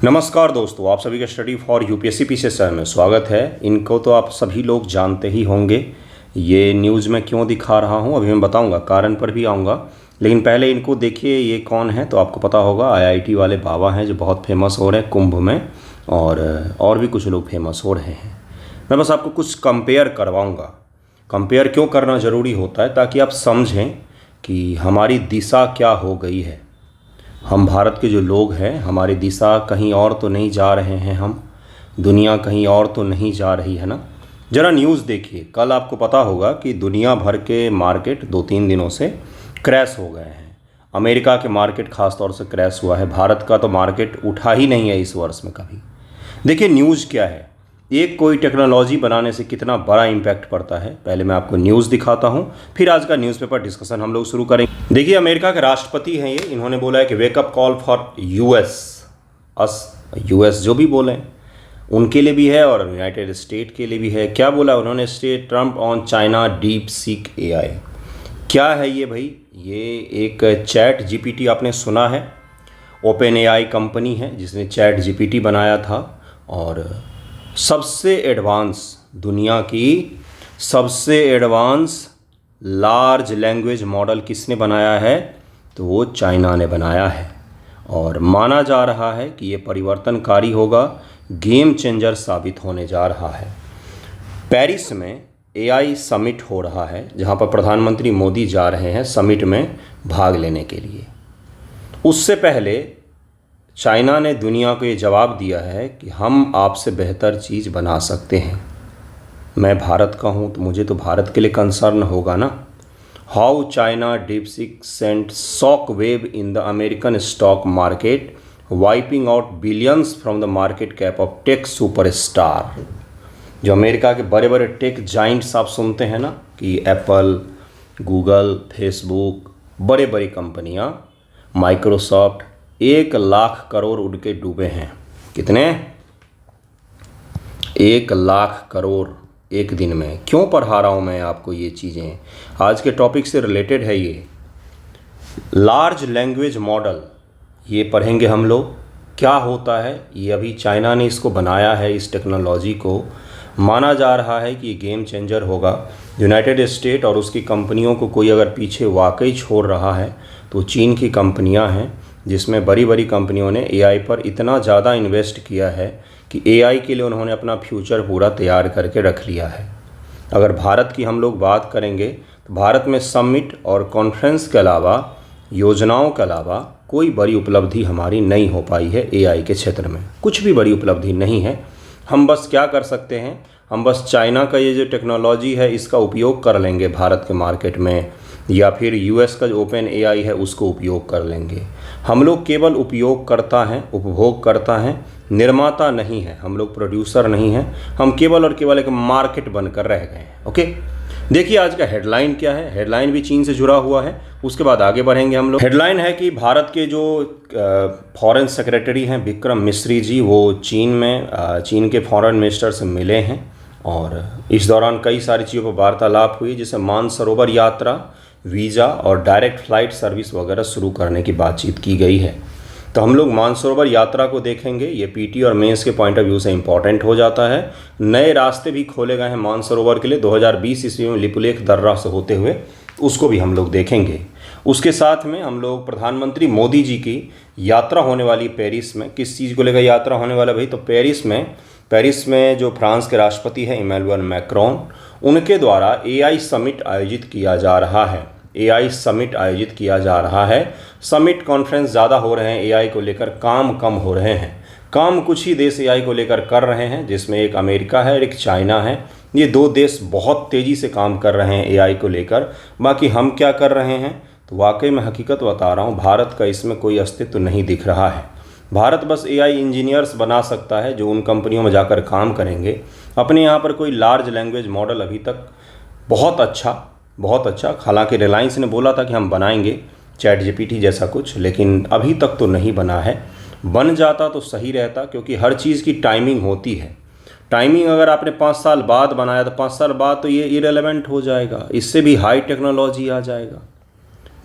नमस्कार दोस्तों, आप सभी का स्टडी फॉर यूपीएससी पीसीएस में स्वागत है। इनको तो आप सभी लोग जानते ही होंगे। ये न्यूज़ में क्यों दिखा रहा हूँ अभी मैं बताऊँगा, कारण पर भी आऊँगा। लेकिन पहले इनको देखिए, ये कौन है तो आपको पता होगा। आईआईटी वाले बाबा हैं जो बहुत फेमस हो रहे हैं कुंभ में, और भी कुछ लोग फेमस हो रहे हैं। मैं बस आपको कुछ कंपेयर करवाऊँगा। कंपेयर क्यों करना ज़रूरी होता है, ताकि आप समझें कि हमारी दिशा क्या हो गई है। हम भारत के जो लोग हैं, हमारी दिशा कहीं और तो नहीं जा रहे हैं, हम दुनिया कहीं और तो नहीं जा रही है ना। ज़रा न्यूज़ देखिए, कल आपको पता होगा कि दुनिया भर के मार्केट 2-3 दिनों से क्रैश हो गए हैं। अमेरिका के मार्केट ख़ास तौर से क्रैश हुआ है। भारत का तो मार्केट उठा ही नहीं है इस वर्ष में कभी। देखिए न्यूज़ क्या है, एक कोई टेक्नोलॉजी बनाने से कितना बड़ा इम्पैक्ट पड़ता है। पहले मैं आपको न्यूज़ दिखाता हूँ, फिर आज का न्यूज़पेपर डिस्कशन हम लोग शुरू करेंगे। देखिए अमेरिका के राष्ट्रपति हैं ये, इन्होंने बोला है कि वेकअप कॉल फॉर यूएस जो भी बोलें उनके लिए भी है और यूनाइटेड स्टेट के लिए भी है। क्या बोला उन्होंने, state Trump on China deep seek AI. क्या है ये भाई, ये एक चैट जीपीटी आपने सुना है। ओपन एआई कंपनी है जिसने चैट जीपीटी बनाया था, और सबसे एडवांस, दुनिया की सबसे एडवांस लार्ज लैंग्वेज मॉडल किसने बनाया है, तो वो चाइना ने बनाया है। और माना जा रहा है कि ये परिवर्तनकारी होगा, गेम चेंजर साबित होने जा रहा है। पेरिस में एआई समिट हो रहा है, जहां पर प्रधानमंत्री मोदी जा रहे हैं समिट में भाग लेने के लिए। उससे पहले चाइना ने दुनिया को ये जवाब दिया है कि हम आपसे बेहतर चीज़ बना सकते हैं। मैं भारत का हूँ तो मुझे तो भारत के लिए कंसर्न होगा ना। How China DeepSeek sent shock wave in the American stock market, wiping out billions from the market cap of tech superstar. जो अमेरिका के बड़े बड़े टेक जाइंट्स आप सुनते हैं ना, कि एप्पल, गूगल, फेसबुक, बड़े बड़ी कंपनियाँ, माइक्रोसॉफ्ट, 1 लाख करोड़ उनके डूबे हैं। कितने? 1 लाख करोड़ एक दिन में। क्यों पढ़ा रहा हूँ मैं आपको ये चीज़ें, आज के टॉपिक से रिलेटेड है ये। लार्ज लैंग्वेज मॉडल ये पढ़ेंगे हम लोग, क्या होता है ये। अभी चाइना ने इसको बनाया है, इस टेक्नोलॉजी को। माना जा रहा है कि ये गेम चेंजर होगा। यूनाइटेड स्टेट और उसकी कंपनियों को कोई अगर पीछे वाकई छोड़ रहा है तो चीन की कंपनियां हैं, जिसमें बड़ी बड़ी कंपनियों ने एआई पर इतना ज़्यादा इन्वेस्ट किया है कि एआई के लिए उन्होंने अपना फ्यूचर पूरा तैयार करके रख लिया है। अगर भारत की हम लोग बात करेंगे तो भारत में समिट और कॉन्फ्रेंस के अलावा, योजनाओं के अलावा कोई बड़ी उपलब्धि हमारी नहीं हो पाई है। एआई के क्षेत्र में कुछ भी बड़ी उपलब्धि नहीं है। हम बस क्या कर सकते हैं, हम बस चाइना का ये जो टेक्नोलॉजी है इसका उपयोग कर लेंगे भारत के मार्केट में, या फिर यूएस का जो ओपन एआई है उसको उपयोग कर लेंगे। हम लोग केवल उपयोगकर्ता हैं, उपभोग करता हैं, निर्माता नहीं है। हम लोग प्रोड्यूसर नहीं हैं, हम केवल और केवल एक मार्केट बनकर रह गए हैं। ओके, देखिए आज का हेडलाइन क्या है। हेडलाइन भी चीन से जुड़ा हुआ है, उसके बाद आगे बढ़ेंगे हम लोग। हेडलाइन है कि भारत के जो फॉरेन सेक्रेटरी हैं विक्रम मिस्री जी, वो चीन के फॉरेन मिनिस्टर से मिले हैं, और इस दौरान कई सारी चीज़ों पर वार्तालाप हुई, जैसे मानसरोवर यात्रा, वीज़ा और डायरेक्ट फ़्लाइट सर्विस वगैरह शुरू करने की बातचीत की गई है। तो हम लोग मानसरोवर यात्रा को देखेंगे। ये पीटी और मेंस के पॉइंट ऑफ व्यू से इम्पॉर्टेंट हो जाता है। नए रास्ते भी खोले गए हैं मानसरोवर के लिए 2020 ईस्वी में लिपुलेख दर्रा से होते हुए, उसको भी हम लोग देखेंगे। उसके साथ में हम लोग प्रधानमंत्री मोदी जी की यात्रा होने वाली पेरिस में। किस चीज़ को लेकर यात्रा होने वाला भाई, तो पेरिस में जो फ्रांस के राष्ट्रपति हैं इमैनुअल मैक्रोन, उनके द्वारा एआई समिट आयोजित किया जा रहा है। एआई समिट आयोजित किया जा रहा है। समिट कॉन्फ्रेंस ज़्यादा हो रहे हैं एआई को लेकर, काम कम हो रहे हैं। काम कुछ ही देश एआई को लेकर कर रहे हैं, जिसमें एक अमेरिका है और एक चाइना है। ये 2 देश बहुत तेज़ी से काम कर रहे हैं एआई को लेकर। बाकी हम क्या कर रहे हैं, तो वाकई में हकीकत बता रहा हूँ, भारत का इसमें कोई अस्तित्व नहीं दिख रहा है। भारत बस एआई इंजीनियर्स बना सकता है जो उन कंपनियों में जाकर काम करेंगे। अपने यहाँ पर कोई लार्ज लैंग्वेज मॉडल अभी तक बहुत अच्छा, हालांकि रिलायंस ने बोला था कि हम बनाएंगे चैट जीपीटी जैसा कुछ, लेकिन अभी तक तो नहीं बना है। बन जाता तो सही रहता, क्योंकि हर चीज़ की टाइमिंग होती है। टाइमिंग अगर आपने 5 साल बाद बनाया तो 5 साल बाद तो ये इरेलेवेंट हो जाएगा, इससे भी हाई टेक्नोलॉजी आ जाएगा।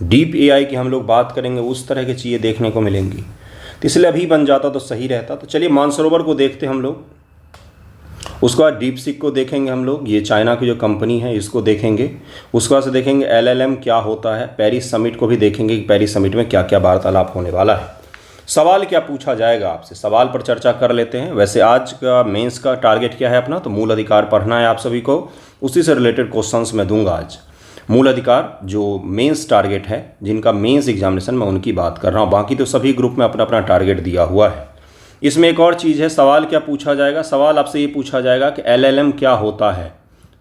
डीप एआई की हम लोग बात करेंगे, उस तरह की चीज़ें देखने को मिलेंगी। तो इसलिए अभी बन जाता तो सही रहता। तो चलिए मानसरोवर को देखते हम लोग, उसके बाद डीप सीक को देखेंगे हम लोग, ये चाइना की जो कंपनी है इसको देखेंगे। उसके बाद से देखेंगे LLM क्या होता है, पेरिस समिट को भी देखेंगे कि पेरिस समिट में क्या क्या वार्तालाप होने वाला है। सवाल क्या पूछा जाएगा आपसे, सवाल पर चर्चा कर लेते हैं। वैसे आज का मेंस का टारगेट क्या है अपना, तो मूल अधिकार पढ़ना है आप सभी को, उसी से रिलेटेड क्वेश्चंस मैं दूंगा आज। मूल अधिकार जो मेंस टारगेट है, जिनका मेंस एग्जामिनेशन में उनकी बात कर रहा हूँ, बाकी तो सभी ग्रुप में अपना अपना टारगेट दिया हुआ है। इसमें एक और चीज़ है, सवाल क्या पूछा जाएगा, सवाल आपसे ये पूछा जाएगा कि LLM क्या होता है।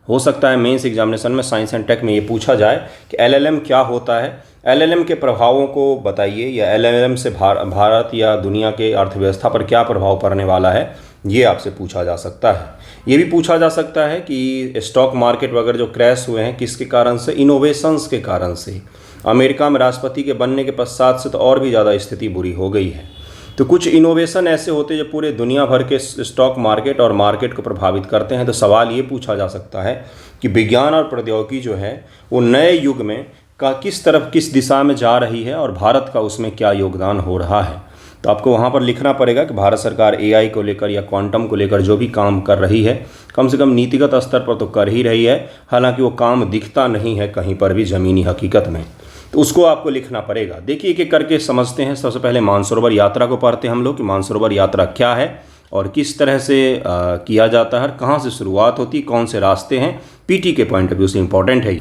हो सकता है मेंस एग्जामिनेशन में साइंस एंड टेक में ये पूछा जाए कि LLM क्या होता है, LLM के प्रभावों को बताइए, या LLM से भारत या दुनिया के अर्थव्यवस्था पर क्या प्रभाव पड़ने वाला है, ये आपसे पूछा जा सकता है। ये भी पूछा जा सकता है कि स्टॉक मार्केट वगैरह जो क्रैश हुए हैं किसके कारण से, इनोवेशंस के कारण से। अमेरिका में राष्ट्रपति के बनने के पश्चात से तो और भी ज़्यादा स्थिति बुरी हो गई है। तो कुछ इनोवेशन ऐसे होते हैं जो पूरे दुनिया भर के स्टॉक मार्केट और मार्केट को प्रभावित करते हैं। तो सवाल ये पूछा जा सकता है कि विज्ञान और प्रौद्योगिकी जो है वो नए युग में का किस तरफ किस दिशा में जा रही है और भारत का उसमें क्या योगदान हो रहा है। तो आपको वहाँ पर लिखना पड़ेगा कि भारत सरकार AI को लेकर या क्वांटम को लेकर जो भी काम कर रही है, कम से कम नीतिगत स्तर पर तो कर ही रही है, हालांकि वो काम दिखता नहीं है कहीं पर भी ज़मीनी हकीकत में। तो उसको आपको लिखना पड़ेगा। देखिए एक एक करके समझते हैं। सबसे पहले मानसरोवर यात्रा को पढ़ते हैं हम लोग कि मानसरोवर यात्रा क्या है और किस तरह से किया जाता है, कहाँ से शुरुआत होती है, कौन से रास्ते हैं, PT के पॉइंट ऑफ व्यू से इम्पॉर्टेंट है।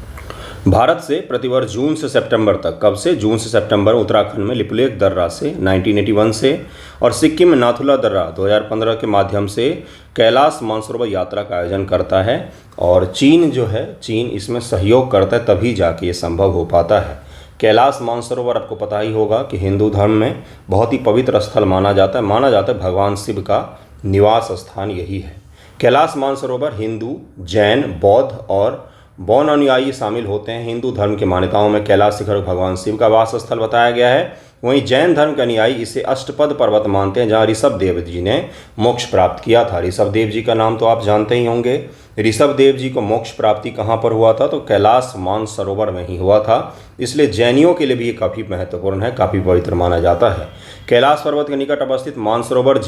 भारत से प्रतिवर्ष जून से सितंबर तक, कब से, जून से सितंबर, उत्तराखंड में लिपुलेख दर्रा से 1981 से और सिक्किम में नाथुला दर्रा 2015 के माध्यम से कैलाश मानसरोवर यात्रा का आयोजन करता है। और चीन जो है, चीन इसमें सहयोग करता है, तभी जाके ये संभव हो पाता है। कैलाश मानसरोवर आपको पता ही होगा कि हिंदू धर्म में बहुत ही पवित्र स्थल माना जाता है भगवान शिव का निवास स्थान यही है। कैलाश मानसरोवर हिंदू, जैन, बौद्ध और बौन अनुयायी शामिल होते हैं। हिंदू धर्म की मान्यताओं में कैलाश शिखर भगवान शिव का वास स्थल बताया गया है। वहीं जैन धर्म के अनुयायी इसे अष्टपद पर्वत मानते हैं, जहां ऋषभ देव जी ने मोक्ष प्राप्त किया था। ऋषभ देव जी का नाम तो आप जानते ही होंगे। ऋषभ देव जी को मोक्ष प्राप्ति कहाँ पर हुआ था, तो कैलाश मानसरोवर में ही हुआ था। इसलिए जैनियों के लिए भी ये काफ़ी महत्वपूर्ण है, काफ़ी पवित्र माना जाता है। कैलाश पर्वत के निकट अवस्थित मानसरोवर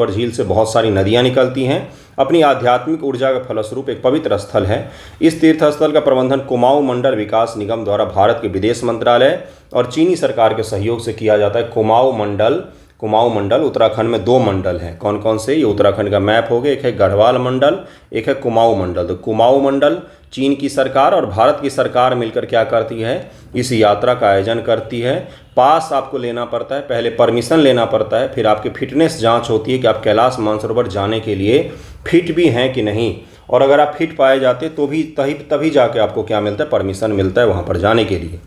झील से बहुत सारी नदियाँ निकलती हैं। अपनी आध्यात्मिक ऊर्जा के फलस्वरूप एक पवित्र स्थल है। इस तीर्थ स्थल का प्रबंधन कुमाऊं मंडल विकास निगम द्वारा भारत के विदेश मंत्रालय और चीनी सरकार के सहयोग से किया जाता है। कुमाऊं मंडल उत्तराखंड में 2 मंडल हैं। कौन कौन से, ये उत्तराखंड का मैप हो गया, एक है गढ़वाल मंडल, एक है कुमाऊं मंडल। तो कुमाऊं मंडल चीन की सरकार और भारत की सरकार मिलकर क्या करती है, इस यात्रा का आयोजन करती है। पास आपको लेना पड़ता है, पहले परमिशन लेना पड़ता है, फिर आपकी फिटनेस जांच होती है कि आप कैलाश मानसरोवर जाने के लिए फिट भी हैं कि नहीं। और अगर आप फिट पाए जाते तो भी तभी जाके आपको क्या मिलता है, परमिशन मिलता है वहाँ पर जाने के लिए।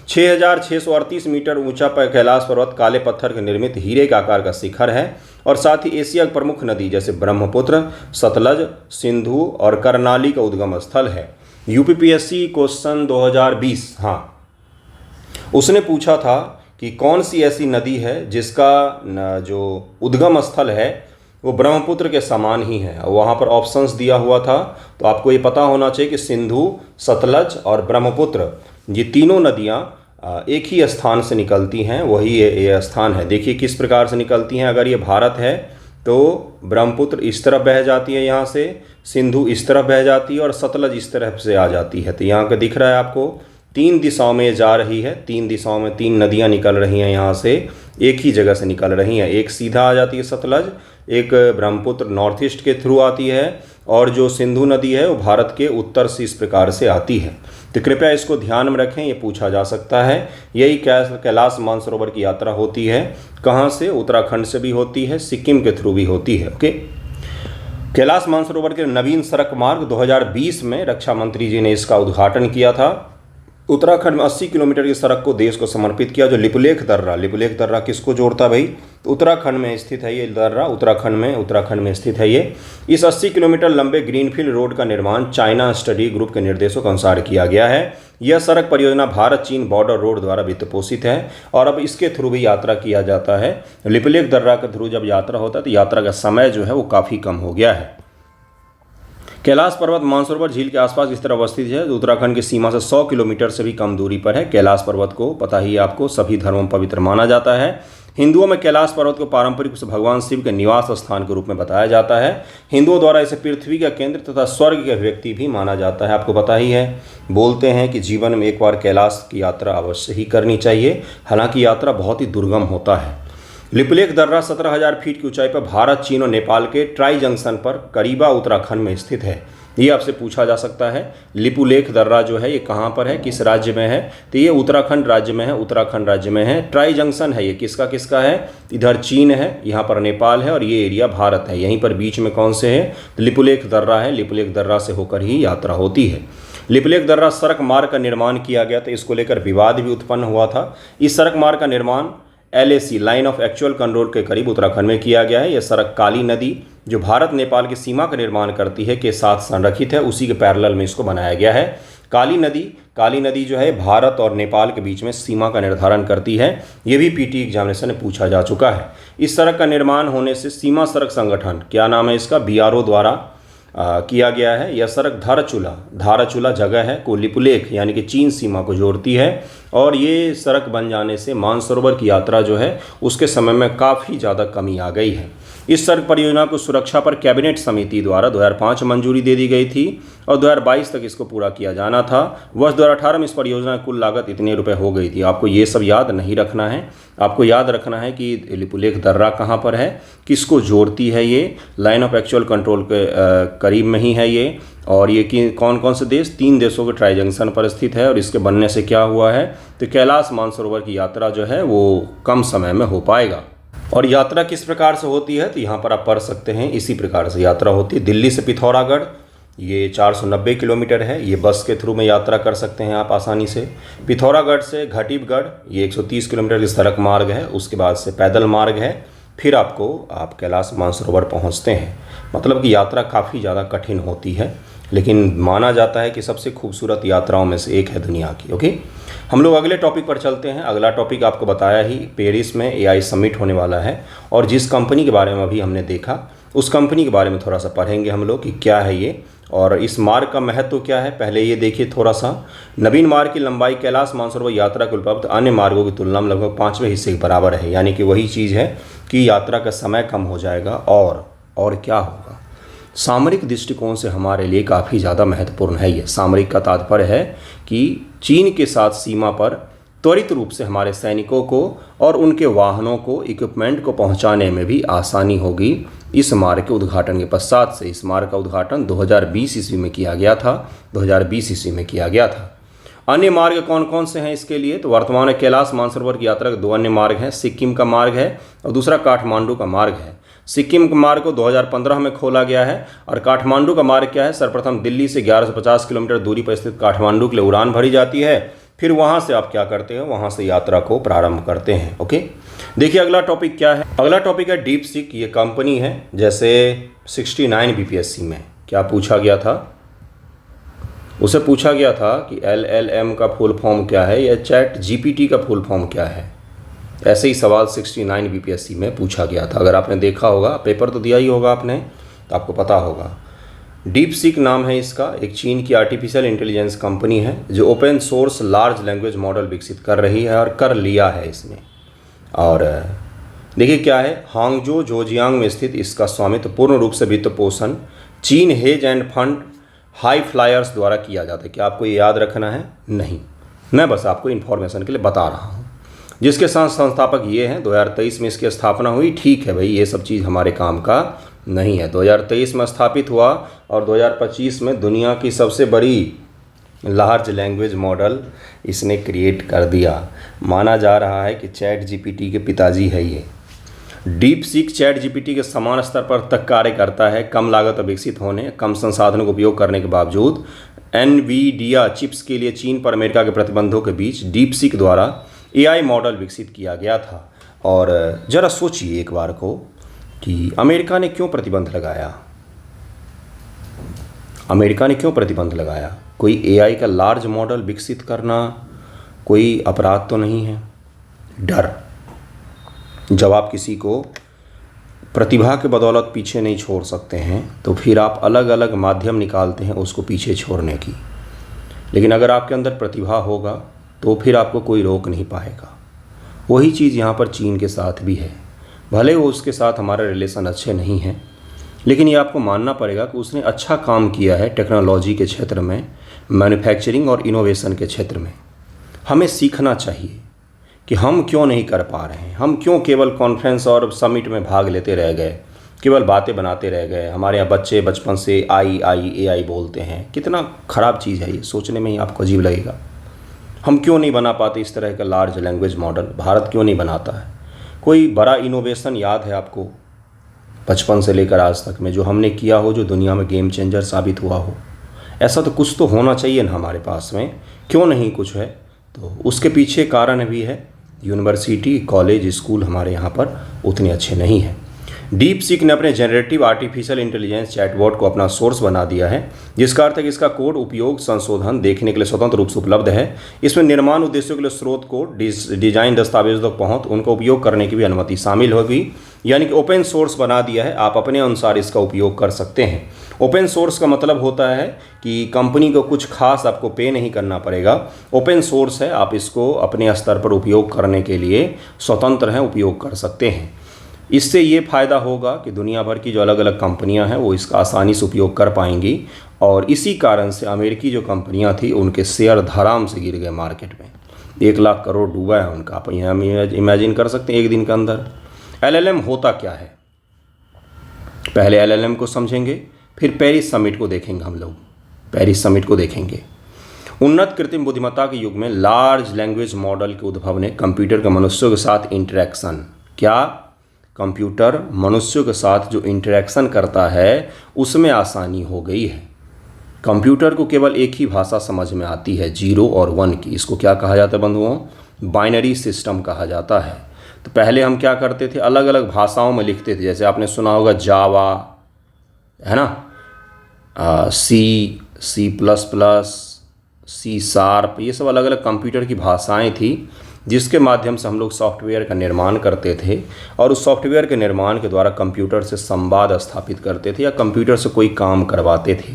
6638 मीटर ऊंचा कैलाश पर्वत काले पत्थर के निर्मित हीरे के आकार का शिखर है और साथ ही एशिया की प्रमुख नदी जैसे ब्रह्मपुत्र, सतलज, सिंधु और करनाली का उद्गम स्थल है। UPPSC क्वेश्चन 2020, हाँ, उसने पूछा था कि कौन सी ऐसी नदी है जिसका जो उद्गम स्थल है वो ब्रह्मपुत्र के समान ही है। वहाँ पर ऑप्शंस दिया हुआ था, तो आपको ये पता होना चाहिए कि सिंधु, सतलज और ब्रह्मपुत्र ये तीनों नदियाँ एक ही स्थान से निकलती हैं, वही ये स्थान है। देखिए किस प्रकार से निकलती हैं। अगर ये भारत है तो ब्रह्मपुत्र इस तरफ बह जाती है यहाँ से, सिंधु इस तरफ बह जाती है और सतलज इस तरफ से आ जाती है। तो यहाँ का दिख रहा है आपको 3 दिशाओं में जा रही है, 3 दिशाओं में 3 नदियाँ निकल रही हैं यहाँ से, एक ही जगह से निकल रही हैं। एक सीधा आ जाती है सतलज, एक ब्रह्मपुत्र नॉर्थ ईस्ट के थ्रू आती है और जो सिंधु नदी है वो भारत के उत्तर से इस प्रकार से आती है। तो कृपया इसको ध्यान में रखें, ये पूछा जा सकता है। यही कैलाश मानसरोवर की यात्रा होती है, कहाँ से, उत्तराखंड से भी होती है, सिक्किम के थ्रू भी होती है। ओके, कैलाश मानसरोवर के नवीन सड़क मार्ग 2020 में रक्षा मंत्री जी ने इसका उद्घाटन किया था। उत्तराखंड में 80 किलोमीटर की सड़क को देश को समर्पित किया। जो लिपुलेख दर्रा किसको जोड़ता भाई, तो उत्तराखंड में स्थित है ये दर्रा, उत्तराखंड में स्थित है ये। इस 80 किलोमीटर लंबे ग्रीनफील्ड रोड का निर्माण चाइना स्टडी ग्रुप के निर्देशों के अनुसार किया गया है। यह सड़क परियोजना भारत चीन बॉर्डर रोड द्वारा वित्त पोषित है और अब इसके थ्रू भी यात्रा किया जाता है। लिपुलेख दर्रा के थ्रू जब यात्रा होता है तो यात्रा का समय जो है वो काफ़ी कम हो गया है। कैलाश पर्वत मानसरोवर झील के आसपास इस तरह अवस्थित है, उत्तराखंड की सीमा से 100 किलोमीटर से भी कम दूरी पर है। कैलाश पर्वत को पता ही है आपको, सभी धर्मों में पवित्र माना जाता है। हिंदुओं में कैलाश पर्वत को पारंपरिक रूप से भगवान शिव के निवास स्थान के रूप में बताया जाता है। हिंदुओं द्वारा इसे पृथ्वी का केंद्र तथा स्वर्ग की अभिव्यक्ति भी माना जाता है। आपको पता ही है, बोलते हैं कि जीवन में एक बार कैलाश की यात्रा अवश्य ही करनी चाहिए। हालांकि यात्रा बहुत ही दुर्गम होता है। लिपुलेख दर्रा 17,000 फीट की ऊंचाई पर भारत, चीन और नेपाल के ट्राई जंक्शन पर करीबा उत्तराखंड में स्थित है। ये आपसे पूछा जा सकता है, लिपुलेख दर्रा जो है ये कहाँ पर है, किस राज्य में है? तो ये उत्तराखंड राज्य में है, उत्तराखंड राज्य में है। ट्राई जंक्शन है, ये किसका किसका है? इधर चीन है, यहाँ पर नेपाल है और ये एरिया भारत है। यहीं पर बीच में कौन से है? तो लिपुलेख दर्रा है। लिपुलेख दर्रा से होकर ही यात्रा होती है। लिपुलेख दर्रा सड़क मार्ग का निर्माण किया गया था, इसको लेकर विवाद भी उत्पन्न हुआ था। इस सड़क मार्ग का निर्माण LAC line of actual control के करीब उत्तराखंड में किया गया है। यह सड़क काली नदी जो भारत नेपाल की सीमा का निर्माण करती है के साथ संरक्षित है, उसी के पैरेलल में इसको बनाया गया है। काली नदी जो है भारत और नेपाल के बीच में सीमा का निर्धारण करती है। ये भी PT एग्जामिनेशन में पूछा जा चुका है। इस सड़क का निर्माण होने से सीमा सड़क संगठन, क्या नाम है इसका, BRO द्वारा किया गया है। यह सड़क धाराचूला जगह है को लिपुलेख यानी कि चीन सीमा को जोड़ती है और ये सड़क बन जाने से मानसरोवर की यात्रा जो है उसके समय में काफ़ी ज़्यादा कमी आ गई है। इस सड़क परियोजना को सुरक्षा पर कैबिनेट समिति द्वारा 2005 मंजूरी दे दी गई थी और 2022 तक इसको पूरा किया जाना था। वर्ष 2018 में इस परियोजना की कुल लागत इतने रुपए हो गई थी। आपको ये सब याद नहीं रखना है, आपको याद रखना है कि लिपुलेख दर्रा कहाँ पर है, किसको जोड़ती है, ये लाइन ऑफ एक्चुअल कंट्रोल के करीब में ही है ये, और ये कि कौन कौन से देश, 3 देशों के ट्राई जंक्शन पर स्थित है। और इसके बनने से क्या हुआ है, तो कैलाश मानसरोवर की यात्रा जो है वो कम समय में हो पाएगा। और यात्रा किस प्रकार से होती है, तो यहाँ पर आप पढ़ सकते हैं। इसी प्रकार से यात्रा होती है। दिल्ली से पिथौरागढ़ ये 490 किलोमीटर है, ये बस के थ्रू में यात्रा कर सकते हैं आप आसानी से। पिथौरागढ़ से घाटीबगढ़ ये 130 किलोमीटर की सड़क मार्ग है, उसके बाद से पैदल मार्ग है, फिर आप कैलाश मानसरोवर पहुँचते हैं। मतलब कि यात्रा काफ़ी ज़्यादा कठिन होती है, लेकिन माना जाता है कि सबसे खूबसूरत यात्राओं में से एक है दुनिया की। ओके, हम लोग अगले टॉपिक पर चलते हैं। अगला टॉपिक आपको बताया ही, पेरिस में AI समिट होने वाला है और जिस कंपनी के बारे में अभी हमने देखा उस कंपनी के बारे में थोड़ा सा पढ़ेंगे हम लोग कि क्या है ये और इस मार्ग का महत्व क्या है। पहले ये देखिए थोड़ा सा, नवीन मार्ग की लंबाई कैलाश मानसरोवर यात्रा के उपलब्ध अन्य मार्गों की तुलना में लगभग 5वें हिस्से के बराबर है। यानी कि वही चीज़ है कि यात्रा का समय कम हो जाएगा और क्या होगा, सामरिक दृष्टिकोण से हमारे लिए काफ़ी ज़्यादा महत्वपूर्ण है ये। सामरिक का तात्पर्य है कि चीन के साथ सीमा पर त्वरित रूप से हमारे सैनिकों को और उनके वाहनों को, इक्विपमेंट को पहुंचाने में भी आसानी होगी इस मार्ग के उद्घाटन के पश्चात से। इस मार्ग का उद्घाटन 2020 ईस्वी में किया गया था, 2020 ईस्वी में किया गया था। अन्य मार्ग कौन कौन से हैं इसके लिए, तो वर्तमान में कैलाश मानसरोवर की यात्रा के 2 अन्य मार्ग हैं। सिक्किम का मार्ग है और दूसरा काठमांडू का मार्ग है। सिक्किम के मार्ग को 2015 में खोला गया है और काठमांडू का मार्ग क्या है, सर्वप्रथम दिल्ली से 1150 किलोमीटर दूरी पर स्थित काठमांडू के लिए उड़ान भरी जाती है, फिर वहाँ से आप क्या करते हैं, वहाँ से यात्रा को प्रारंभ करते हैं। ओके, देखिए अगला टॉपिक क्या है। अगला टॉपिक है डीप सीक। ये कंपनी है, जैसे 69 BPSC में क्या पूछा गया था, उसे पूछा गया था कि LLM का फुल फॉर्म क्या है या ChatGPT का फुल फॉर्म क्या है। ऐसे ही सवाल 69 BPSC में पूछा गया था। अगर आपने देखा होगा, पेपर तो दिया ही होगा आपने, तो आपको पता होगा। डीप सीक नाम है इसका, एक चीन की आर्टिफिशियल इंटेलिजेंस कंपनी है जो open source large language model विकसित कर रही है और कर लिया है इसने। और देखिए क्या है, हांगजो जोजियांग में स्थित इसका स्वामित्व पूर्ण रूप से वित्त पोषण चीन hedge end fund high flyers द्वारा किया जाता है। क्या आपको ये याद रखना है? नहीं, मैं बस आपको इन्फॉर्मेशन के लिए बता रहा हूँ। जिसके साथ संस्थापक ये हैं, 2023 में इसकी स्थापना हुई। ठीक है भाई, ये सब चीज़ हमारे काम का नहीं है। 2023 में स्थापित हुआ और 2025 में दुनिया की सबसे बड़ी लार्ज लैंग्वेज मॉडल इसने क्रिएट कर दिया। माना जा रहा है कि ChatGPT के पिताजी है ये। डीप सीक ChatGPT के समान स्तर पर तक कार्य करता है। कम लागत पर विकसित होने, कम संसाधनों का उपयोग करने के बावजूद NVIDIA चिप्स के लिए चीन पर अमेरिका के प्रतिबंधों के बीच डीप सीक द्वारा AI मॉडल विकसित किया गया था। और ज़रा सोचिए एक बार को कि अमेरिका ने क्यों प्रतिबंध लगाया। अमेरिका ने क्यों प्रतिबंध लगाया? कोई AI का लार्ज मॉडल विकसित करना कोई अपराध तो नहीं है। डर, जब आप किसी को प्रतिभा के बदौलत पीछे नहीं छोड़ सकते हैं तो फिर आप अलग अलग माध्यम निकालते हैं उसको पीछे छोड़ने की। लेकिन अगर आपके अंदर प्रतिभा होगा तो फिर आपको कोई रोक नहीं पाएगा। वही चीज़ यहाँ पर चीन के साथ भी है। भले वो उसके साथ हमारे रिलेशन अच्छे नहीं हैं, लेकिन ये आपको मानना पड़ेगा कि उसने अच्छा काम किया है टेक्नोलॉजी के क्षेत्र में, मैन्युफैक्चरिंग और इनोवेशन के क्षेत्र में। हमें सीखना चाहिए कि हम क्यों नहीं कर पा रहे हैं, हम क्यों केवल कॉन्फ्रेंस और समिट में भाग लेते रह गए, केवल बातें बनाते रह गए। हमारे यहाँ बच्चे बचपन से AI बोलते हैं। कितना ख़राब चीज़ है ये, सोचने में ही आपको अजीब लगेगा। हम क्यों नहीं बना पाते इस तरह का लार्ज लैंग्वेज मॉडल, भारत क्यों नहीं बनाता है? कोई बड़ा इनोवेशन याद है आपको बचपन से लेकर आज तक में जो हमने किया हो, जो दुनिया में गेम चेंजर साबित हुआ हो? ऐसा तो कुछ तो होना चाहिए ना हमारे पास में, क्यों नहीं कुछ है? तो उसके पीछे कारण भी है, यूनिवर्सिटी कॉलेज स्कूल हमारे यहाँ पर उतने अच्छे नहीं हैं। डीप सीक ने अपने जनरेटिव आर्टिफिशियल इंटेलिजेंस चैटबॉट को अपना सोर्स बना दिया है, जिसका अर्थ है कि इसका कोड उपयोग संशोधन देखने के लिए स्वतंत्र रूप से उपलब्ध है। इसमें निर्माण उद्देश्यों के लिए स्रोत कोड, डिजाइन दस्तावेजों तक पहुँच, उनका उपयोग करने की भी अनुमति शामिल होगी। यानी कि ओपन सोर्स बना दिया है, आप अपने अनुसार इसका उपयोग कर सकते हैं। ओपन सोर्स का मतलब होता है कि कंपनी को कुछ खास आपको पे नहीं करना पड़ेगा। ओपन सोर्स है, आप इसको अपने स्तर पर उपयोग करने के लिए स्वतंत्र हैं, उपयोग कर सकते हैं। इससे ये फ़ायदा होगा कि दुनिया भर की जो अलग अलग कंपनियां हैं वो इसका आसानी से उपयोग कर पाएंगी, और इसी कारण से अमेरिकी जो कंपनियां थी उनके शेयर धड़ाम से गिर गए मार्केट में। 1 लाख करोड़ डूबा है उनका। आप यहाँ इमेजिन कर सकते हैं एक दिन के अंदर। LLM होता क्या है? पहले LLM को समझेंगे, फिर पेरिस समिट को देखेंगे। हम लोग पेरिस समिट को देखेंगे। उन्नत कृत्रिम बुद्धिमत्ता के युग में लार्ज लैंग्वेज मॉडल के उद्भव ने कंप्यूटर का मनुष्यों के साथ इंटरेक्शन, क्या कंप्यूटर मनुष्यों के साथ जो इंटरेक्शन करता है उसमें आसानी हो गई है। कंप्यूटर को केवल एक ही भाषा समझ में आती है, 0 और 1 की। इसको क्या कहा जाता है बंधुओं? बाइनरी सिस्टम कहा जाता है। तो पहले हम क्या करते थे, अलग अलग भाषाओं में लिखते थे। जैसे आपने सुना होगा जावा, है ना, C++, C#, ये सब अलग अलग कंप्यूटर की भाषाएं थी, जिसके माध्यम से हम लोग सॉफ्टवेयर का निर्माण करते थे, और उस सॉफ्टवेयर के निर्माण के द्वारा कंप्यूटर से संवाद स्थापित करते थे या कंप्यूटर से कोई काम करवाते थे।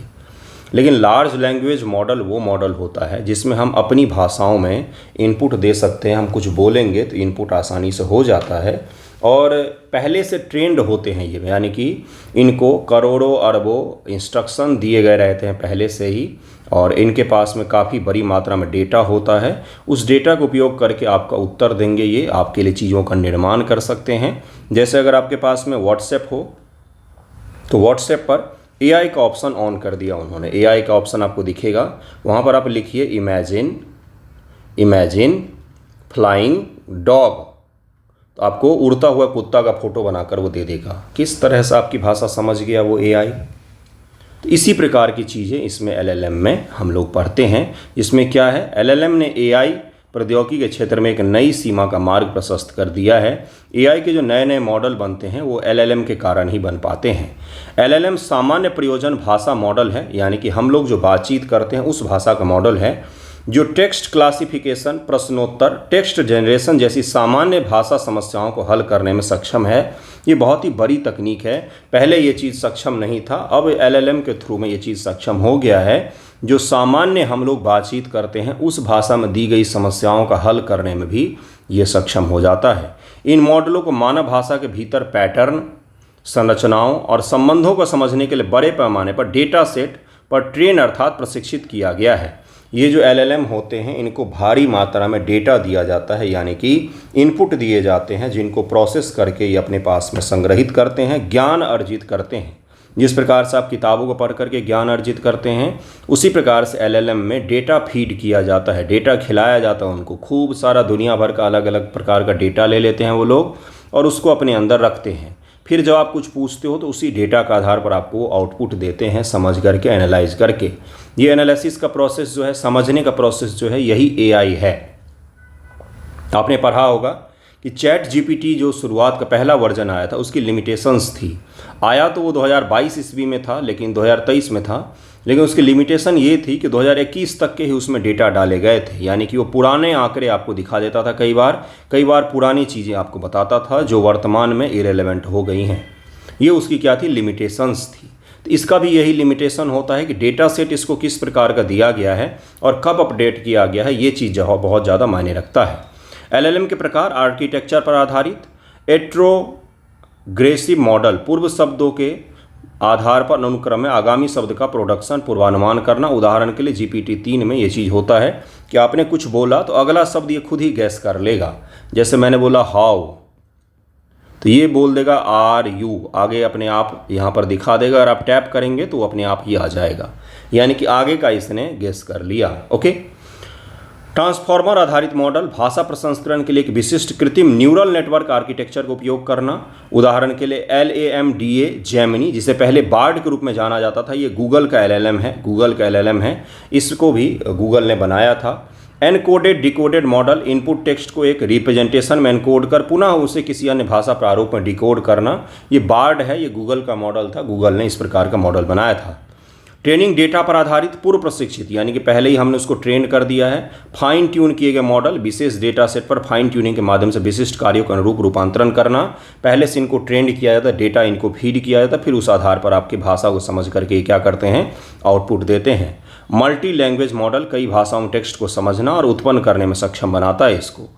लेकिन लार्ज लैंग्वेज मॉडल वो मॉडल होता है जिसमें हम अपनी भाषाओं में इनपुट दे सकते हैं। हम कुछ बोलेंगे तो इनपुट आसानी से हो जाता है, और पहले से ट्रेंड होते हैं ये, यानी कि इनको करोड़ों अरबों इंस्ट्रक्शन दिए गए रहते हैं पहले से ही, और इनके पास में काफ़ी बड़ी मात्रा में डेटा होता है। उस डेटा का उपयोग करके आपका उत्तर देंगे, ये आपके लिए चीज़ों का निर्माण कर सकते हैं। जैसे अगर आपके पास में व्हाट्सएप हो तो व्हाट्सएप पर AI का ऑप्शन ऑन कर दिया उन्होंने। AI का ऑप्शन आपको दिखेगा, वहाँ पर आप लिखिए इमेजिन फ्लाइंग डॉग, तो आपको उड़ता हुआ कुत्ता का फोटो बनाकर वो दे देगा। किस तरह से आपकी भाषा समझ गया वो AI। तो इसी प्रकार की चीज़ें इसमें LLM में हम लोग पढ़ते हैं। इसमें क्या है, LLM ने AI प्रौद्योगिकी के क्षेत्र में एक नई सीमा का मार्ग प्रशस्त कर दिया है। AI के जो नए नए मॉडल बनते हैं वो LLM के कारण ही बन पाते हैं। LLM सामान्य प्रयोजन भाषा मॉडल है, यानी कि हम लोग जो बातचीत करते हैं उस भाषा का मॉडल है, जो टेक्स्ट क्लासिफिकेशन, प्रश्नोत्तर, टेक्स्ट जनरेशन जैसी सामान्य भाषा समस्याओं को हल करने में सक्षम है। ये बहुत ही बड़ी तकनीक है, पहले ये चीज़ सक्षम नहीं था, अब LLM के थ्रू में ये चीज़ सक्षम हो गया है। जो सामान्य हम लोग बातचीत करते हैं उस भाषा में दी गई समस्याओं का हल करने में भी ये सक्षम हो जाता है। इन मॉडलों को मानव भाषा के भीतर पैटर्न, संरचनाओं और संबंधों को समझने के लिए बड़े पैमाने पर डेटा सेट पर ट्रेन अर्थात प्रशिक्षित किया गया है। ये जो LLM होते हैं इनको भारी मात्रा में डेटा दिया जाता है, यानी कि इनपुट दिए जाते हैं, जिनको प्रोसेस करके ये अपने पास में संग्रहित करते हैं, ज्ञान अर्जित करते हैं। जिस प्रकार से आप किताबों को पढ़ करके ज्ञान अर्जित करते हैं, उसी प्रकार से LLM में डेटा फीड किया जाता है, डेटा खिलाया जाता है उनको। खूब सारा दुनिया भर का अलग अलग प्रकार का डेटा ले लेते हैं वो लोग और उसको अपने अंदर रखते हैं। फिर जब आप कुछ पूछते हो तो उसी डेटा का आधार पर आपको आउटपुट देते हैं, समझ करके, एनालाइज करके। ये एनालिसिस का प्रोसेस जो है, समझने का प्रोसेस जो है, यही AI है। आपने पढ़ा होगा कि ChatGPT जो शुरुआत का पहला वर्जन आया था उसकी लिमिटेशंस थी। आया तो वो 2022 ईस्वी में था, लेकिन 2023 में था, लेकिन उसकी लिमिटेशन ये थी कि 2021 तक के ही उसमें डेटा डाले गए थे, यानी कि वो पुराने आंकड़े आपको दिखा देता था। कई बार पुरानी चीज़ें आपको बताता था जो वर्तमान में इरेलेवेंट हो गई हैं। ये उसकी क्या थी, लिमिटेशंस थी। तो इसका भी यही लिमिटेशन होता है कि डेटा सेट इसको किस प्रकार का दिया गया है और कब अपडेट किया गया है, ये चीज़ बहुत ज़्यादा मायने रखता है। एलएलएम के प्रकार आर्किटेक्चर पर आधारित, एट्रोग्रेसिव मॉडल पूर्व शब्दों के आधार पर अनुक्रम में आगामी शब्द का प्रोडक्शन पूर्वानुमान करना। उदाहरण के लिए GPT-3 में ये चीज़ होता है कि आपने कुछ बोला तो अगला शब्द ये खुद ही गैस कर लेगा। जैसे मैंने बोला हाउ, तो ये बोल देगा आर यू, आगे अपने आप यहाँ पर दिखा देगा। अगर आप टैप करेंगे तो अपने आप ही आ जाएगा, यानी कि आगे का इसने गेस कर लिया। ओके। ट्रांसफॉर्मर आधारित मॉडल भाषा प्रसंस्करण के लिए एक विशिष्ट कृत्रिम न्यूरल नेटवर्क आर्किटेक्चर का उपयोग करना। उदाहरण के लिए LAMDA जेमिनी, जिसे पहले बार्ड के रूप में जाना जाता था, ये गूगल का LLM है, इसको भी गूगल ने बनाया था। Encoded decoded model input text को एक रिप्रेजेंटेशन में एनकोड कर पुनः उसे किसी अन्य भाषा प्रारूप में डिकोड करना। ये बार्ड है, ये गूगल का मॉडल था, गूगल ने इस प्रकार का मॉडल बनाया था। ट्रेनिंग डेटा पर आधारित पूर्व प्रशिक्षित, यानी कि पहले ही हमने उसको ट्रेन कर दिया है। फाइन ट्यून किए गए मॉडल विशेष डेटा सेट पर फाइन ट्यूनिंग के माध्यम से विशिष्ट कार्यों के अनुरूप रूपांतरण करना। पहले से इनको ट्रेंड किया जाता है, डेटा इनको फीड किया जाता है, फिर उस आधार पर आपकी भाषा को समझ करके क्या करते हैं, आउटपुट देते हैं। मल्टी लैंग्वेज मॉडल कई भाषाओं में टेक्स्ट को समझना और उत्पन्न करने में सक्षम बनाता है इसको।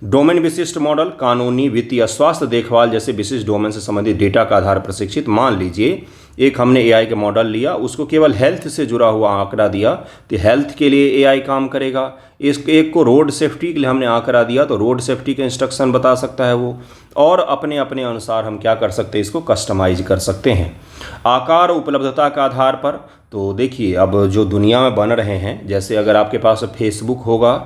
डोमेन विशिष्ट मॉडल कानूनी, वित्तीय, स्वास्थ्य देखभाल जैसे विशिष्ट डोमेन से संबंधित डेटा का आधार प्रशिक्षित। मान लीजिए एक हमने AI का मॉडल लिया, उसको केवल हेल्थ से जुड़ा हुआ आंकड़ा दिया तो हेल्थ के लिए AI काम करेगा। एक को रोड सेफ्टी के लिए हमने आंकड़ा दिया तो रोड सेफ्टी के इंस्ट्रक्शन बता सकता है वो, और अपने अपने अनुसार हम क्या कर सकते हैं, इसको कस्टमाइज कर सकते हैं। आकार उपलब्धता का आधार पर, तो देखिए अब जो दुनिया में बन रहे हैं, जैसे अगर आपके पास फेसबुक होगा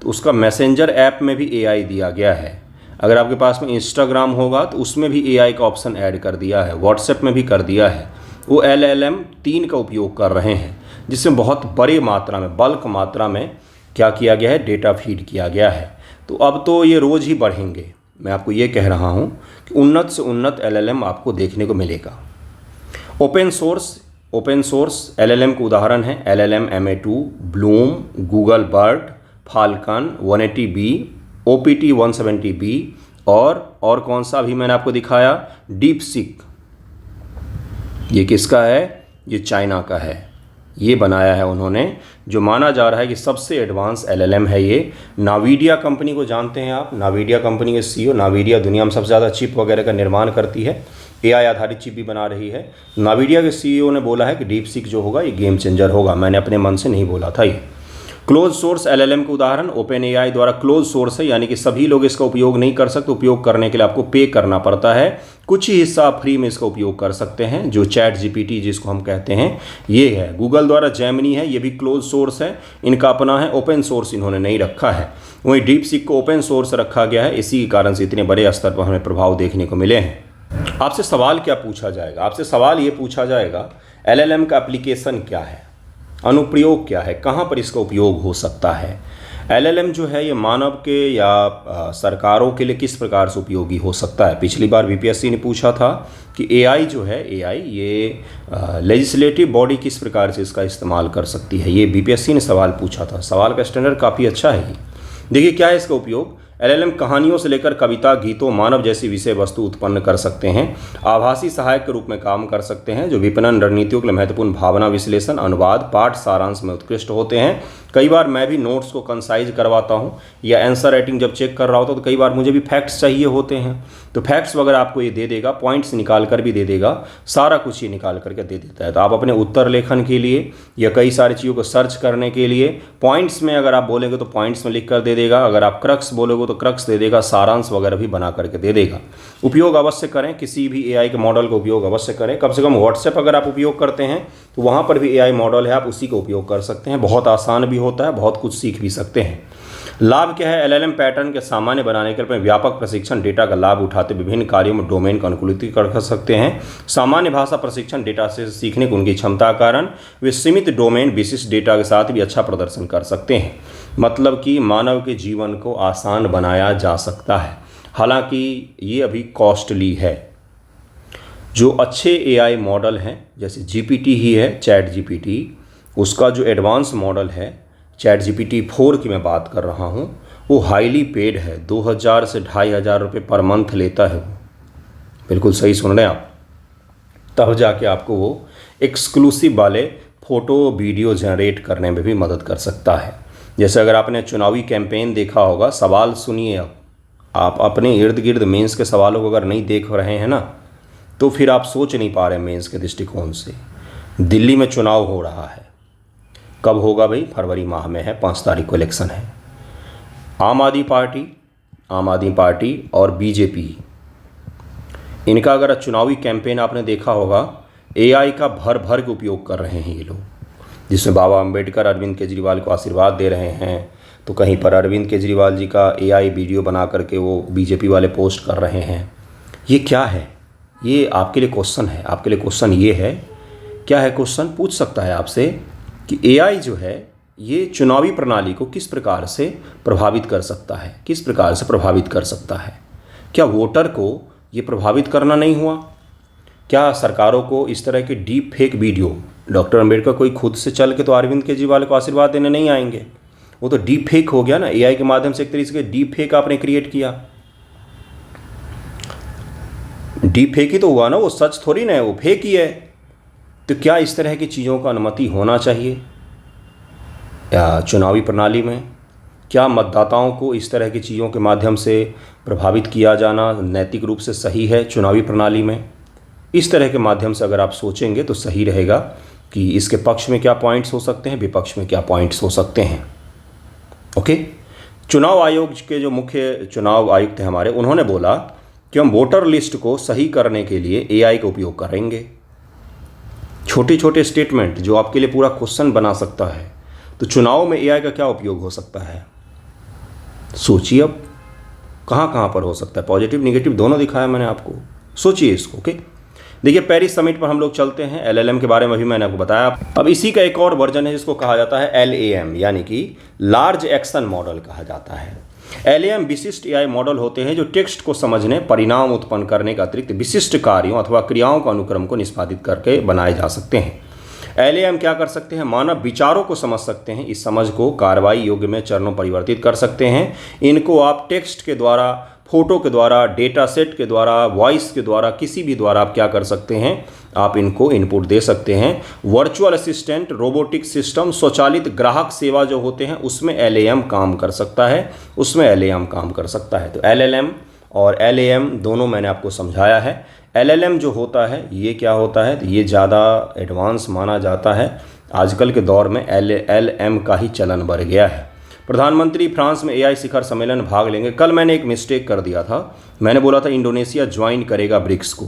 तो उसका मैसेंजर ऐप में भी AI दिया गया है। अगर आपके पास में इंस्टाग्राम होगा तो उसमें भी AI का ऑप्शन ऐड कर दिया है, व्हाट्सएप में भी कर दिया है। वो LLM-3 का उपयोग कर रहे हैं, जिसमें बहुत बड़ी मात्रा में, बल्क मात्रा में क्या किया गया है, डेटा फीड किया गया है। तो अब तो ये रोज़ ही बढ़ेंगे। मैं आपको ये कह रहा हूँ कि उन्नत से उन्नत LLM आपको देखने को मिलेगा। ओपन सोर्स LLM के उदाहरण हैं LLM-MA2, Bloom, Google bird, falcon 180B, OPT 170B और कौन सा अभी मैंने आपको दिखाया, डीपसीक। ये किसका है, ये चाइना का है, ये बनाया है उन्होंने, जो माना जा रहा है कि सबसे एडवांस LLM है ये। नावीडिया कंपनी को जानते हैं आप, नावीडिया कंपनी के CEO, नावीडिया दुनिया में सबसे ज़्यादा चिप वगैरह का निर्माण करती है, AI आधारित चिप भी बना रही है। नावीडिया के CEO ने बोला है कि डीपसीक जो होगा ये गेम चेंजर होगा। मैंने अपने मन से नहीं बोला था ये। क्लोज सोर्स LLM के उदाहरण OpenAI द्वारा क्लोज सोर्स है, यानी कि सभी लोग इसका उपयोग नहीं कर सकते। उपयोग करने के लिए आपको पे करना पड़ता है, कुछ ही हिस्सा आप फ्री में इसका उपयोग कर सकते हैं। जो ChatGPT जिसको हम कहते हैं ये है। गूगल द्वारा जेमिनी है, ये भी क्लोज सोर्स है, इनका अपना है, ओपन सोर्स इन्होंने नहीं रखा है। वहीं डीपसीक को ओपन सोर्स रखा गया है, इसी के कारण से इतने बड़े स्तर पर हमें प्रभाव देखने को मिले हैं। आपसे सवाल क्या पूछा जाएगा, आपसे सवाल ये पूछा जाएगा LLM का एप्लीकेशन क्या है, अनुप्रयोग क्या है, कहाँ पर इसका उपयोग हो सकता है। LLM जो है ये मानव के या सरकारों के लिए किस प्रकार से उपयोगी हो सकता है। पिछली बार VPSC ने पूछा था कि AI जो है, AI ये लेजिस्लेटिव बॉडी किस प्रकार से इसका इस्तेमाल कर सकती है। ये VPSC ने सवाल पूछा था, सवाल का स्टैंडर्ड काफ़ी अच्छा है। देखिए क्या है इसका उपयोग। LLM कहानियों से लेकर कविता, गीतों, मानव जैसी विषय वस्तु उत्पन्न कर सकते हैं। आभासी सहायक के रूप में काम कर सकते हैं, जो विपणन रणनीतियों के लिए महत्वपूर्ण भावना विश्लेषण, अनुवाद, पाठ सारांश में उत्कृष्ट होते हैं। कई बार मैं भी नोट्स को कंसाइज करवाता हूं या आंसर राइटिंग जब चेक कर रहा होता तो कई बार मुझे भी फैक्ट्स चाहिए होते हैं, तो फैक्ट्स वगैरह आपको ये दे देगा, पॉइंट्स निकाल कर भी दे देगा, सारा कुछ ये निकाल करके दे देता है। तो आप अपने उत्तर लेखन के लिए या कई सारी चीज़ों को सर्च करने के लिए पॉइंट्स में अगर आप बोलेंगे तो पॉइंट्स में लिख कर दे देगा, अगर आप क्रक्स बोलोगे तो क्रक्स दे देगा, सारांश वगैरह भी बना करके दे देगा। उपयोग अवश्य करें, किसी भी AI के मॉडल का उपयोग अवश्य करें। कम से कम व्हाट्सएप अगर आप उपयोग करते हैं तो वहाँ पर भी AI मॉडल है, आप उसी का उपयोग कर सकते हैं। बहुत आसान भी होता है, बहुत कुछ सीख भी सकते हैं। लाभ क्या है, LLM पैटर्न के सामान्य बनाने के लिए व्यापक प्रशिक्षण डेटा का लाभ उठाते विभिन्न कार्यों में डोमेन का अनुकूलित कर सकते हैं। सामान्य भाषा प्रशिक्षण डेटा से सीखने की उनकी क्षमता के कारण वे सीमित डोमेन विशिष्ट डेटा के साथ भी अच्छा प्रदर्शन कर सकते हैं। मतलब कि मानव के जीवन को आसान बनाया जा सकता है। हालांकि ये अभी कॉस्टली है। जो अच्छे AI मॉडल हैं जैसे GPT ही है, ChatGPT, उसका जो एडवांस मॉडल है ChatGPT 4 की मैं बात कर रहा हूँ, वो हाईली पेड है, 2000 से 2500 रुपये पर मंथ लेता है वो। बिल्कुल सही सुन रहे हैं आप। तब जाके आपको वो एक्सक्लूसिव वाले फ़ोटो वीडियो जनरेट करने में भी मदद कर सकता है। जैसे अगर आपने चुनावी कैंपेन देखा होगा, सवाल सुनिए, आप अपने इर्द गिर्द मेंस के सवालों को अगर नहीं देख रहे हैं ना, तो फिर आप सोच नहीं पा रहे मेंस के दृष्टिकोण से। दिल्ली में चुनाव हो रहा है, कब होगा भाई? फरवरी माह में है, 5 तारीख को इलेक्शन है। आम आदमी पार्टी और बीजेपी, इनका अगर चुनावी कैंपेन आपने देखा होगा, एआई का भर भर के उपयोग कर रहे हैं ये लोग, जिसमें बाबा अंबेडकर अरविंद केजरीवाल को आशीर्वाद दे रहे हैं, तो कहीं पर अरविंद केजरीवाल जी का एआई वीडियो बना करके वो बीजेपी वाले पोस्ट कर रहे हैं। ये क्या है? ये आपके लिए क्वेश्चन है। आपके लिए क्वेश्चन ये है, क्या है क्वेश्चन? पूछ सकता है आपसे कि एआई जो है ये चुनावी प्रणाली को किस प्रकार से प्रभावित कर सकता है, किस प्रकार से प्रभावित कर सकता है? क्या वोटर को ये प्रभावित करना नहीं हुआ? क्या सरकारों को इस तरह के deep fake video, doctor Ambedkar कोई खुद से चल के तो अरविंद केजरीवाल को आशीर्वाद देने नहीं आएंगे, वो तो डीप फेक हो गया ना, एआई के माध्यम से एक तरीके से डीप फेक आपने क्रिएट किया। डीप फेक ही तो हुआ ना, वो सच थोड़ी ना है, वो फेक ही है। तो क्या इस तरह की चीज़ों का अनुमति होना चाहिए या चुनावी प्रणाली में? क्या मतदाताओं को इस तरह की चीज़ों के माध्यम से प्रभावित किया जाना नैतिक रूप से सही है चुनावी प्रणाली में? इस तरह के माध्यम से अगर आप सोचेंगे तो सही रहेगा कि इसके पक्ष में क्या पॉइंट्स हो सकते हैं, विपक्ष में क्या पॉइंट्स हो सकते हैं। ओके, चुनाव आयोग के जो मुख्य चुनाव आयुक्त हैं हमारे, उन्होंने बोला कि हम वोटर लिस्ट को सही करने के लिए एआई का उपयोग करेंगे। छोटे छोटे स्टेटमेंट जो आपके लिए पूरा क्वेश्चन बना सकता है, तो चुनाव में एआई का क्या उपयोग हो सकता है? सोचिए, अब कहाँ कहाँ पर हो सकता है। पॉजिटिव नेगेटिव दोनों दिखाया मैंने आपको, सोचिए इसको। ओके, देखिए पेरिस समिट पर हम लोग चलते हैं। एलएलएम के बारे में भी मैंने आपको बताया। अब इसी का एक और वर्जन है जिसको कहा जाता है एलएएम, यानी कि लार्ज एक्शन मॉडल कहा जाता है। एलएएम विशिष्ट एआई मॉडल होते हैं जो टेक्स्ट को समझने, परिणाम उत्पन्न करने का अतिरिक्त विशिष्ट कार्यों अथवा क्रियाओं का अनुक्रम को निष्पादित करके बनाए जा सकते हैं। एलएएम क्या कर सकते हैं? मानव विचारों को समझ सकते हैं, इस समझ को कार्रवाई योग्य में चरणों परिवर्तित कर सकते हैं। इनको आप टेक्स्ट के द्वारा, फोटो के द्वारा, डेटा सेट के द्वारा, वॉइस के द्वारा, किसी भी द्वारा आप क्या कर सकते हैं? आप इनको इनपुट दे सकते हैं। वर्चुअल असिस्टेंट, रोबोटिक सिस्टम, स्वचालित ग्राहक सेवा जो होते हैं उसमें एलएएम काम कर सकता है, उसमें एलएएम काम कर सकता है। तो एलएलएम और एलएएम दोनों मैंने आपको समझाया है। एलएलएम जो होता है ये क्या होता है? तो ये ज़्यादा एडवांस माना जाता है। आजकल के दौर में एलएलएम का ही चलन बढ़ गया है। प्रधानमंत्री फ्रांस में एआई शिखर सम्मेलन में भाग लेंगे। कल मैंने एक मिस्टेक कर दिया था, मैंने बोला था इंडोनेशिया ज्वाइन करेगा ब्रिक्स को,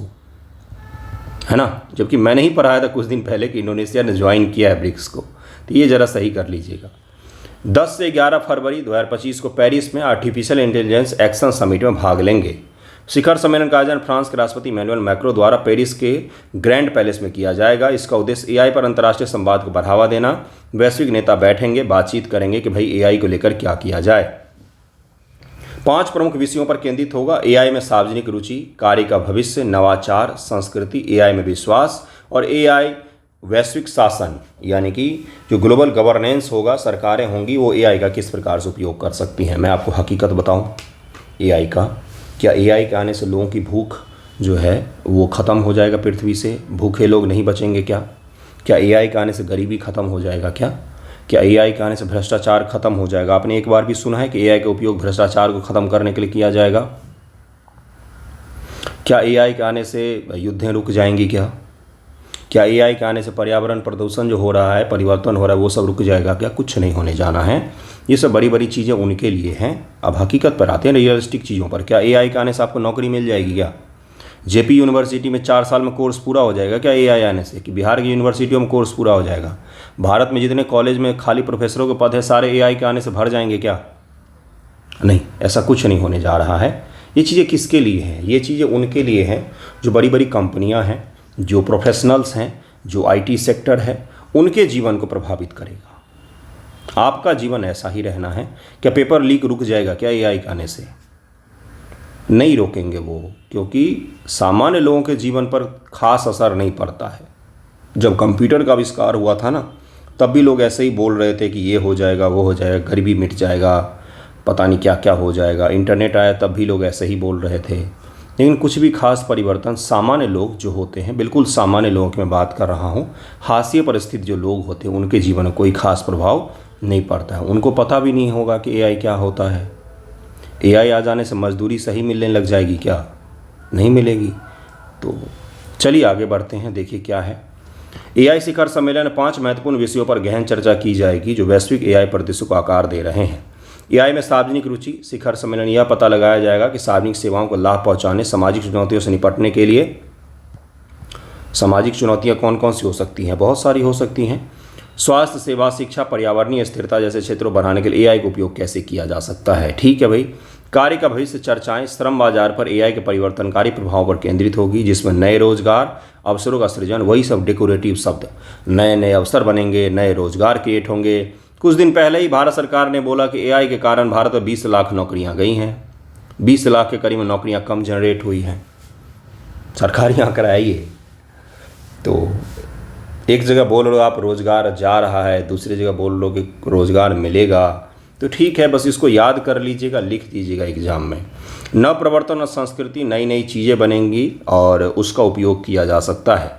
है ना, जबकि मैंने ही पढ़ाया था कुछ दिन पहले कि इंडोनेशिया ने ज्वाइन किया है ब्रिक्स को। तो ये ज़रा सही कर लीजिएगा। 10 से 11 फरवरी 2025 को पेरिस में आर्टिफिशियल इंटेलिजेंस एक्शन समिट में भाग लेंगे। शिखर सम्मेलन का आयोजन फ्रांस के राष्ट्रपति इमैनुअल मैक्रों द्वारा पेरिस के ग्रैंड पैलेस में किया जाएगा। इसका उद्देश्य एआई पर अंतर्राष्ट्रीय संवाद को बढ़ावा देना। वैश्विक नेता बैठेंगे, बातचीत करेंगे कि भाई एआई को लेकर क्या किया जाए। 5 प्रमुख विषयों पर केंद्रित होगा। एआई में सार्वजनिक रुचि, कार्य का भविष्य, नवाचार, संस्कृति, एआई में विश्वास और एआई वैश्विक शासन, यानी कि जो ग्लोबल गवर्नेंस होगा, सरकारें होंगी, वो एआई का किस प्रकार से उपयोग कर सकती हैं। मैं आपको हकीकत बताऊं एआई का, क्या एआई के आने से लोगों की भूख जो है वो ख़त्म हो जाएगा पृथ्वी से? भूखे लोग नहीं बचेंगे क्या? क्या एआई के आने से गरीबी ख़त्म हो जाएगा क्या एआई के आने से भ्रष्टाचार खत्म हो जाएगा? आपने एक बार भी सुना है कि एआई का उपयोग भ्रष्टाचार को ख़त्म करने के लिए किया जाएगा? क्या एआई के आने से युद्धें रुक जाएंगी? क्या एआई के आने से पर्यावरण प्रदूषण जो हो रहा है, परिवर्तन हो रहा है, वो सब रुक जाएगा क्या? कुछ नहीं होने जाना है। ये सब बड़ी बड़ी चीज़ें उनके लिए हैं। अब हकीकत पर आते हैं, रियलिस्टिक चीज़ों पर। क्या एआई के आने से आपको नौकरी मिल जाएगी? क्या जेपी यूनिवर्सिटी में 4 साल में कोर्स पूरा हो जाएगा क्या एआई आने से? कि बिहार की यूनिवर्सिटियों में कोर्स पूरा हो जाएगा? भारत में जितने कॉलेज में खाली प्रोफेसरों के पद है सारे एआई के आने से भर जाएंगे क्या? नहीं, ऐसा कुछ नहीं होने जा रहा है। ये चीज़ें किसके लिए हैं? ये चीज़ें उनके लिए हैं जो बड़ी बड़ी कंपनियां हैं, जो प्रोफेशनल्स हैं, जो आईटी सेक्टर है, उनके जीवन को प्रभावित करेगा। आपका जीवन ऐसा ही रहना है। क्या पेपर लीक रुक जाएगा क्या एआई के आने से? नहीं रोकेंगे वो, क्योंकि सामान्य लोगों के जीवन पर खास असर नहीं पड़ता है। जब कंप्यूटर का आविष्कार हुआ था ना, तब भी लोग ऐसे ही बोल रहे थे कि ये हो जाएगा, वो हो जाएगा, गरीबी मिट जाएगा, पता नहीं क्या क्या हो जाएगा। इंटरनेट आया तब भी लोग ऐसे ही बोल रहे थे। लेकिन कुछ भी खास परिवर्तन, सामान्य लोग जो होते हैं, बिल्कुल सामान्य लोगों की मैं बात कर रहा हूँ, हाशिए पर स्थित जो लोग होते हैं, उनके जीवन में कोई खास प्रभाव नहीं पड़ता है, उनको पता भी नहीं होगा कि एआई क्या होता है। एआई आ जाने से मजदूरी सही मिलने लग जाएगी क्या? नहीं मिलेगी। तो चलिए आगे बढ़ते हैं, देखिए क्या है। एआई शिखर सम्मेलन में 5 महत्वपूर्ण विषयों पर गहन चर्चा की जाएगी जो वैश्विक एआई परिदृश्य को आकार दे रहे हैं। एआई में सार्वजनिक रुचि शिखर सम्मेलन यह पता लगाया जाएगा कि सार्वजनिक सेवाओं को लाभ पहुंचाने, सामाजिक चुनौतियों से निपटने के लिए, सामाजिक चुनौतियां कौन कौन सी हो सकती हैं? बहुत सारी हो सकती हैं। स्वास्थ्य सेवा, शिक्षा, पर्यावरणीय स्थिरता जैसे क्षेत्रों बढ़ाने के लिए एआई का उपयोग कैसे किया जा सकता है। ठीक है भाई। कार्य का भविष्य चर्चाएं श्रम बाजार पर एआई के परिवर्तनकारी प्रभाव पर केंद्रित होगी, जिसमें नए रोजगार अवसरों का सृजन, वही सब डेकोरेटिव शब्द, नए नए अवसर बनेंगे, नए रोजगार क्रिएट होंगे। कुछ दिन पहले ही भारत सरकार ने बोला कि एआई के कारण भारत में 20 लाख नौकरियां गई हैं, 20 लाख के करीब नौकरियां कम जनरेट हुई हैं। सरकारी आंकड़ा है ये। तो एक जगह बोल रहे हो आप रोज़गार जा रहा है, दूसरी जगह बोल रहे हो कि रोज़गार मिलेगा। तो ठीक है, बस इसको याद कर लीजिएगा, लिख दीजिएगा एग्जाम में। नव प्रवर्तन और संस्कृति, नई नई चीज़ें बनेंगी और उसका उपयोग किया जा सकता है।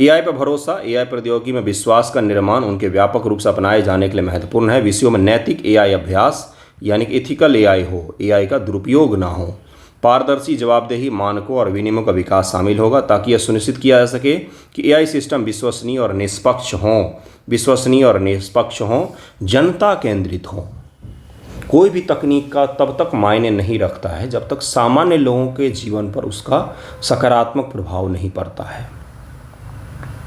एआई पर भरोसा, एआई प्रौद्योगिकी में विश्वास का निर्माण उनके व्यापक रूप से अपनाए जाने के लिए महत्वपूर्ण है। विषयों में नैतिक एआई अभ्यास यानी कि एथिकल एआई हो, एआई का दुरुपयोग ना हो। पारदर्शी जवाबदेही, मानकों और विनियमों का विकास शामिल होगा ताकि यह सुनिश्चित किया जा सके कि एआई सिस्टम विश्वसनीय और निष्पक्ष हों, जनता केंद्रित हों। कोई भी तकनीक का तब तक मायने नहीं रखता है जब तक सामान्य लोगों के जीवन पर उसका सकारात्मक प्रभाव नहीं पड़ता है।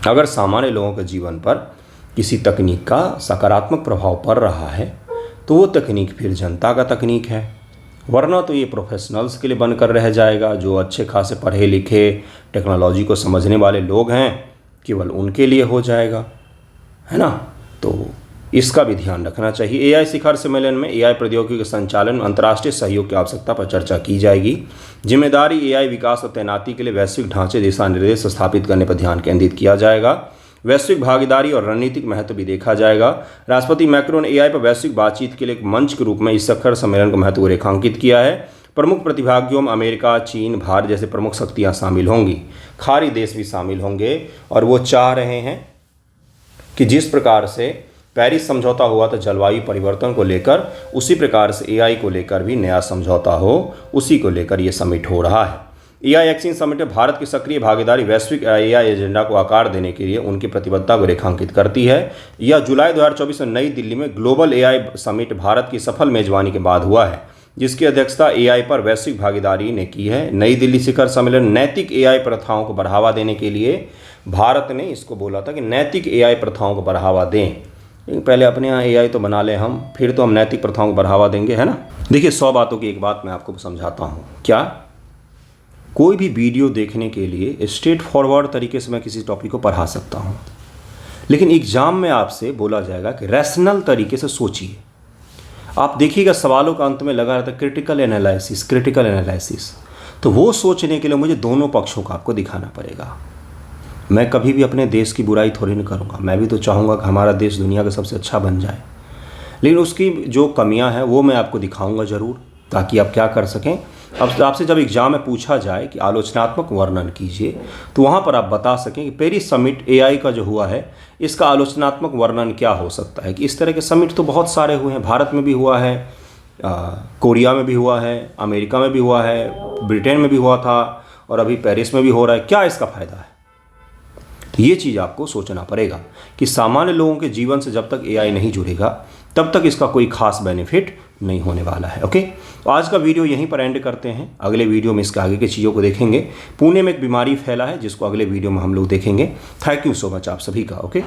अगर सामान्य लोगों के जीवन पर किसी तकनीक का सकारात्मक प्रभाव पड़ रहा है तो वो तकनीक फिर जनता का तकनीक है, वरना तो ये प्रोफेशनल्स के लिए बनकर रह जाएगा। जो अच्छे खासे पढ़े लिखे टेक्नोलॉजी को समझने वाले लोग हैं, केवल उनके लिए हो जाएगा, है ना। तो इसका भी ध्यान रखना चाहिए। एआई शिखर सम्मेलन में एआई प्रौद्योगिकी के संचालन में अंतर्राष्ट्रीय सहयोग की आवश्यकता पर चर्चा की जाएगी। जिम्मेदारी एआई विकास और तैनाती के लिए वैश्विक ढांचे, दिशा निर्देश स्थापित करने पर ध्यान केंद्रित किया जाएगा। वैश्विक भागीदारी और रणनीतिक महत्व भी देखा जाएगा। राष्ट्रपति मैक्रो ने एआई पर वैश्विक बातचीत के लिए एक मंच के रूप में इस शिखर सम्मेलन का महत्व को रेखांकित किया है। प्रमुख प्रतिभागियों में अमेरिका, चीन, भारत जैसे प्रमुख शक्तियां शामिल होंगी, खाड़ी देश भी शामिल होंगे। और वो चाह रहे हैं कि जिस प्रकार से पेरिस समझौता हुआ था जलवायु परिवर्तन को लेकर, उसी प्रकार से एआई को लेकर भी नया समझौता हो, उसी को लेकर ये समिट हो रहा है। एआई एक्सचेंज समिट में भारत की सक्रिय भागीदारी वैश्विक एआई एजेंडा को आकार देने के लिए उनकी प्रतिबद्धता को रेखांकित करती है। यह जुलाई 2024 में नई दिल्ली में ग्लोबल एआई समिट भारत की सफल मेजबानी के बाद हुआ है, जिसकी अध्यक्षता एआई पर वैश्विक भागीदारी ने की है। नई दिल्ली शिखर सम्मेलन नैतिक एआई प्रथाओं को बढ़ावा देने के लिए, भारत ने इसको बोला था कि नैतिक एआई प्रथाओं को बढ़ावा दें। पहले अपने यहाँ एआई तो बना लें हम, फिर तो हम नैतिक प्रथाओं को बढ़ावा देंगे, है ना। देखिए 100 बातों की एक बात मैं आपको समझाता हूँ। क्या कोई भी वीडियो देखने के लिए स्ट्रेट फॉरवर्ड तरीके से मैं किसी टॉपिक को पढ़ा सकता हूँ, लेकिन एग्जाम में आपसे बोला जाएगा कि रैशनल तरीके से सोचिए। आप देखिएगा सवालों का अंत में लगा रहता है क्रिटिकल एनालिसिस। तो वो सोचने के लिए मुझे दोनों पक्षों का आपको दिखाना पड़ेगा। मैं कभी भी अपने देश की बुराई थोड़ी नहीं करूँगा, मैं भी तो चाहूँगा कि हमारा देश दुनिया का सबसे अच्छा बन जाए, लेकिन उसकी जो कमियां हैं वो मैं आपको दिखाऊंगा ज़रूर, ताकि आप क्या कर सकें। अब आपसे जब एग्जाम में पूछा जाए कि आलोचनात्मक वर्णन कीजिए, तो वहाँ पर आप बता सकें कि पेरिस समिट एआई का जो हुआ है इसका आलोचनात्मक वर्णन क्या हो सकता है। कि इस तरह के समिट तो बहुत सारे हुए हैं, भारत में भी हुआ है, कोरिया में भी हुआ है, अमेरिका में भी हुआ है, ब्रिटेन में भी हुआ था, और अभी पेरिस में भी हो रहा है। क्या इसका फ़ायदा है? ये चीज़ आपको सोचना पड़ेगा कि सामान्य लोगों के जीवन से जब तक एआई नहीं जुड़ेगा तब तक इसका कोई खास बेनिफिट नहीं होने वाला है। ओके, तो आज का वीडियो यहीं पर एंड करते हैं। अगले वीडियो में इसके आगे की चीज़ों को देखेंगे। पुणे में एक बीमारी फैला है जिसको अगले वीडियो में हम लोग देखेंगे। थैंक यू सो मच आप सभी का। ओके।